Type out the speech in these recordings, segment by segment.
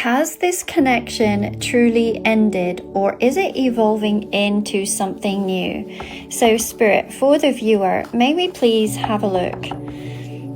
Has this connection truly ended, or is it evolving into something new? So Spirit, for the viewer, may we please have a look?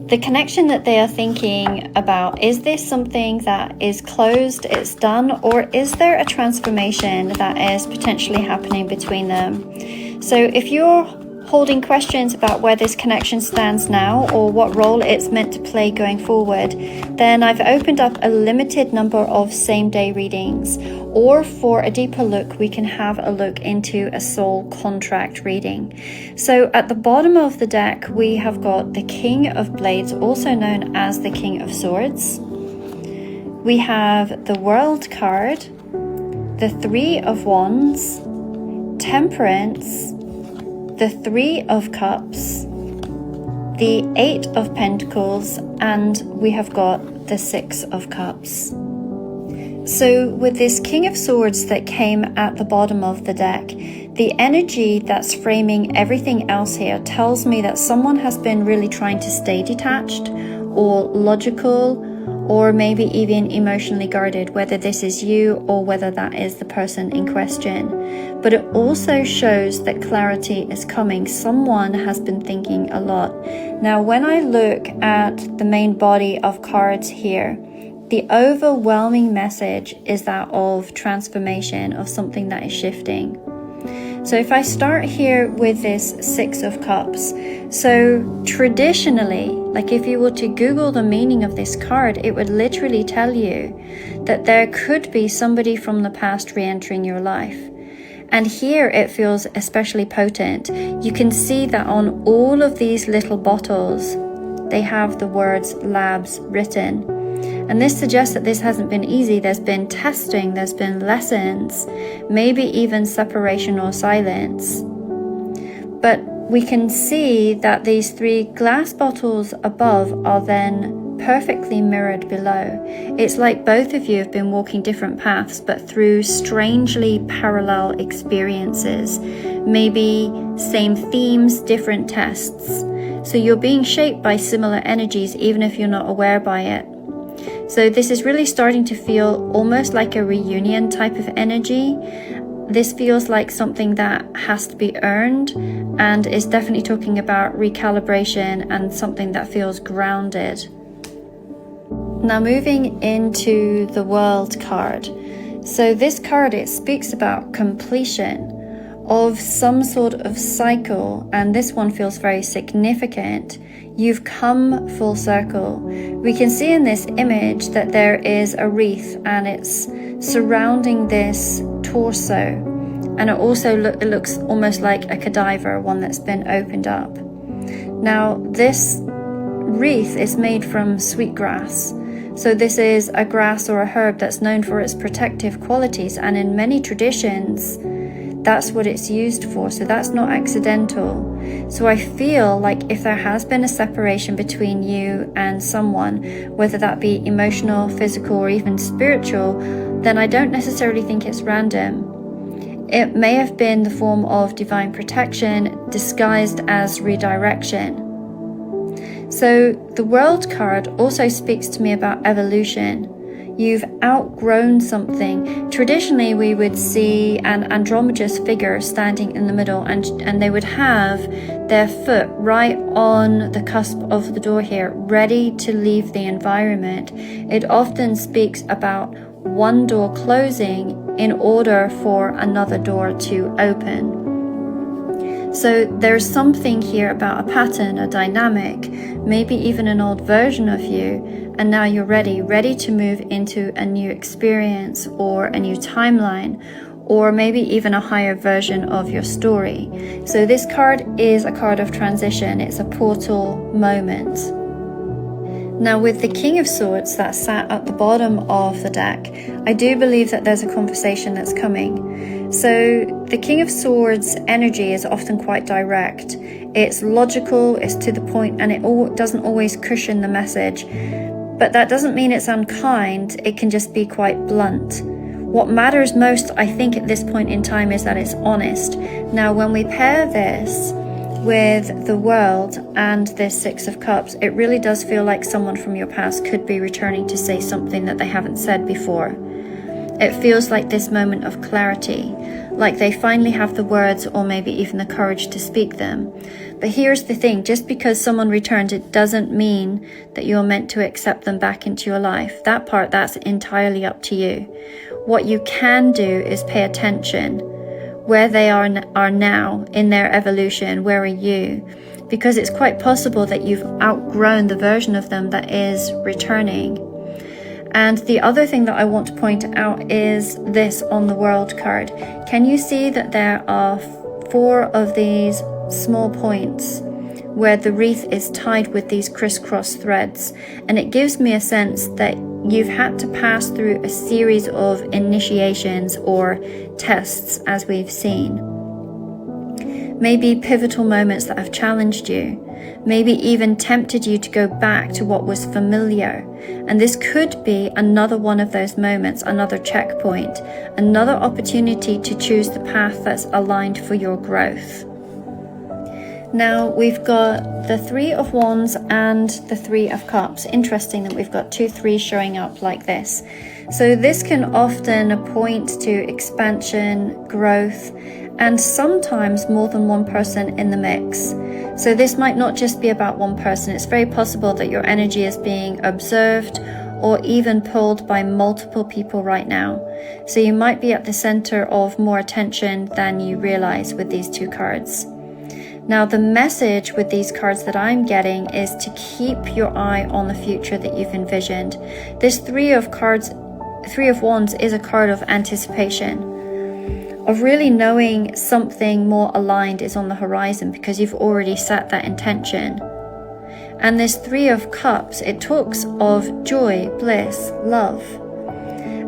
The connection that they are thinking about, is this something that is closed, it's done, or is there a transformation that is potentially happening between them? So if you're holding questions about where this connection stands now or what role it's meant to play going forward, then I've opened up a limited number of same-day readings, or for a deeper look we can have a look into a soul contract reading. So at the bottom of the deck we have got the King of Blades, also known as the King of Swords. We have the World card, the Three of Wands, Temperance, the Three of Cups, the Eight of Pentacles, and we have got the Six of Cups. So with this King of Swords that came at the bottom of the deck, the energy that's framing everything else here tells me that someone has been really trying to stay detached or logical, or maybe even emotionally guarded, whether this is you or whether that is the person in question. But it also shows that clarity is coming. Someone has been thinking a lot. Now, when I look at the main body of cards here, the overwhelming message is that of transformation, of something that is shifting. So if I start here with this Six of Cups, so traditionally, like if you were to Google the meaning of this card, it would literally tell you that there could be somebody from the past re-entering your life. And here it feels especially potent. You can see that on all of these little bottles, they have the words labs written. And this suggests that this hasn't been easy. There's been testing, there's been lessons, maybe even separation or silence. But we can see that these three glass bottles above are then perfectly mirrored below. It's like both of you have been walking different paths, but through strangely parallel experiences. Maybe same themes, different tests. So you're being shaped by similar energies, even if you're not aware by it. So this is really starting to feel almost like a reunion type of energy. This feels like something that has to be earned, and is definitely talking about recalibration and something that feels grounded. Now moving into the World card. So this card, it speaks about completion of some sort of cycle, and this one feels very significant. You've come full circle. We can see in this image that there is a wreath and it's surrounding this torso, and it also it looks almost like a cadaver, one that's been opened up. Now this wreath is made from sweetgrass. So this is a grass or a herb that's known for its protective qualities, and in many traditions that's what it's used for, so that's not accidental. So I feel like if there has been a separation between you and someone, whether that be emotional, physical, or even spiritual, then I don't necessarily think it's random. It may have been the form of divine protection disguised as redirection. So the World card also speaks to me about evolution. You've outgrown something. Traditionally, we would see an androgynous figure standing in the middle, and they would have their foot right on the cusp of the door here, ready to leave the environment. It often speaks about one door closing in order for another door to open. So there's something here about a pattern, a dynamic, maybe even an old version of you, and now you're ready to move into a new experience or a new timeline, or maybe even a higher version of your story. So this card is a card of transition. It's a portal moment. Now with the King of Swords that sat at the bottom of the deck, I do believe that there's a conversation that's coming. So the King of Swords energy is often quite direct. It's logical, it's to the point, and it doesn't always cushion the message. But that doesn't mean it's unkind, it can just be quite blunt. What matters most, I think, at this point in time is that it's honest. Now when we pair this with the World and this Six of Cups, it really does feel like someone from your past could be returning to say something that they haven't said before. It feels like this moment of clarity, like they finally have the words or maybe even the courage to speak them. But here's the thing, just because someone returned, it doesn't mean that you're meant to accept them back into your life. That part, that's entirely up to you. What you can do is pay attention where they are now in their evolution. Where are you? Because it's quite possible that you've outgrown the version of them that is returning. And the other thing that I want to point out is this on the World card. Can you see that there are 4 of these small points where the wreath is tied with these crisscross threads? And it gives me a sense that you've had to pass through a series of initiations or tests, as we've seen. Maybe pivotal moments that have challenged you, maybe even tempted you to go back to what was familiar. And this could be another one of those moments, another checkpoint, another opportunity to choose the path that's aligned for your growth. Now we've got the 3 of Wands and the 3 of Cups. Interesting that we've got 2 3s showing up like this. So this can often point to expansion, growth, and sometimes more than one person in the mix. So this might not just be about one person. It's very possible that your energy is being observed or even pulled by multiple people right now. So you might be at the center of more attention than you realize with these 2 cards. Now the message with these cards that I'm getting is to keep your eye on the future that you've envisioned. This 3 of Wands is a card of anticipation, of really knowing something more aligned is on the horizon because you've already set that intention. And this 3 of Cups, it talks of joy, bliss, love.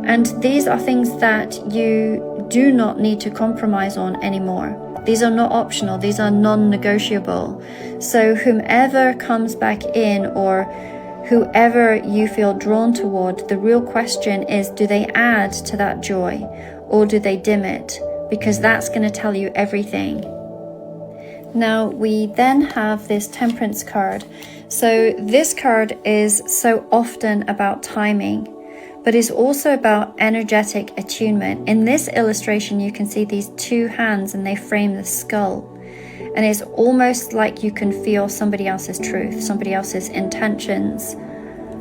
And these are things that you do not need to compromise on anymore. These are not optional, these are non-negotiable. So whomever comes back in or whoever you feel drawn toward, the real question is, do they add to that joy or do they dim it? Because that's going to tell you everything. Now we then have this Temperance card. So this card is so often about timing, but it's also about energetic attunement. In this illustration, you can see these 2 hands and they frame the skull. And it's almost like you can feel somebody else's truth, somebody else's intentions,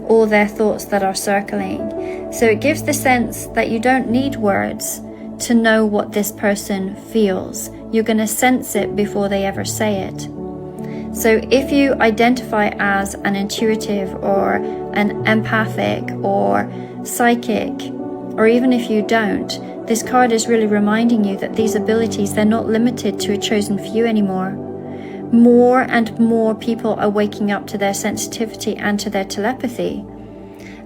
all their thoughts that are circling. So it gives the sense that you don't need words to know what this person feels. You're going to sense it before they ever say it. So if you identify as an intuitive or an empathic or psychic, or even if you don't, this card is really reminding you that these abilities, they're not limited to a chosen few anymore. More and more people are waking up to their sensitivity and to their telepathy.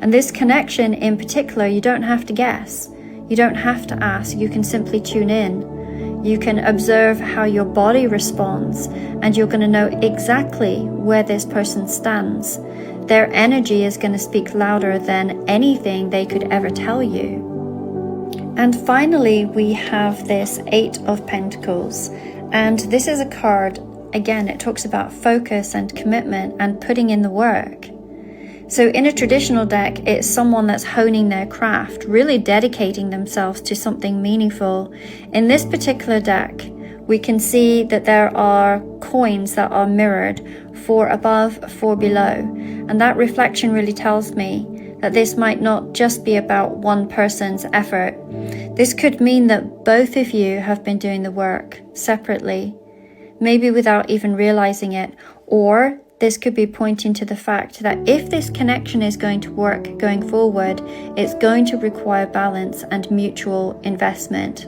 And this connection in particular, you don't have to guess. You don't have to ask. You can simply tune in. You can observe how your body responds, and you're going to know exactly where this person stands. Their energy is going to speak louder than anything they could ever tell you. And finally, we have this 8 of Pentacles. And this is a card, again, it talks about focus and commitment and putting in the work. So in a traditional deck, it's someone that's honing their craft, really dedicating themselves to something meaningful. In this particular deck, we can see that there are coins that are mirrored, 4 above, 4 below. And that reflection really tells me that this might not just be about one person's effort. This could mean that both of you have been doing the work separately, maybe without even realizing it, or this could be pointing to the fact that if this connection is going to work going forward, it's going to require balance and mutual investment.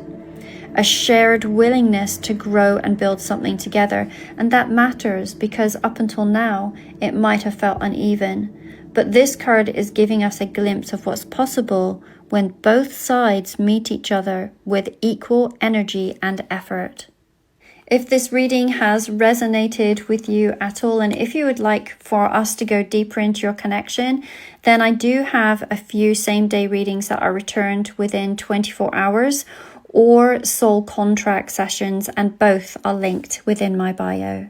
A shared willingness to grow and build something together. And that matters because up until now, it might have felt uneven. But this card is giving us a glimpse of what's possible when both sides meet each other with equal energy and effort. If this reading has resonated with you at all, and if you would like for us to go deeper into your connection, then I do have a few same-day readings that are returned within 24 hours or soul contract sessions, and both are linked within my bio.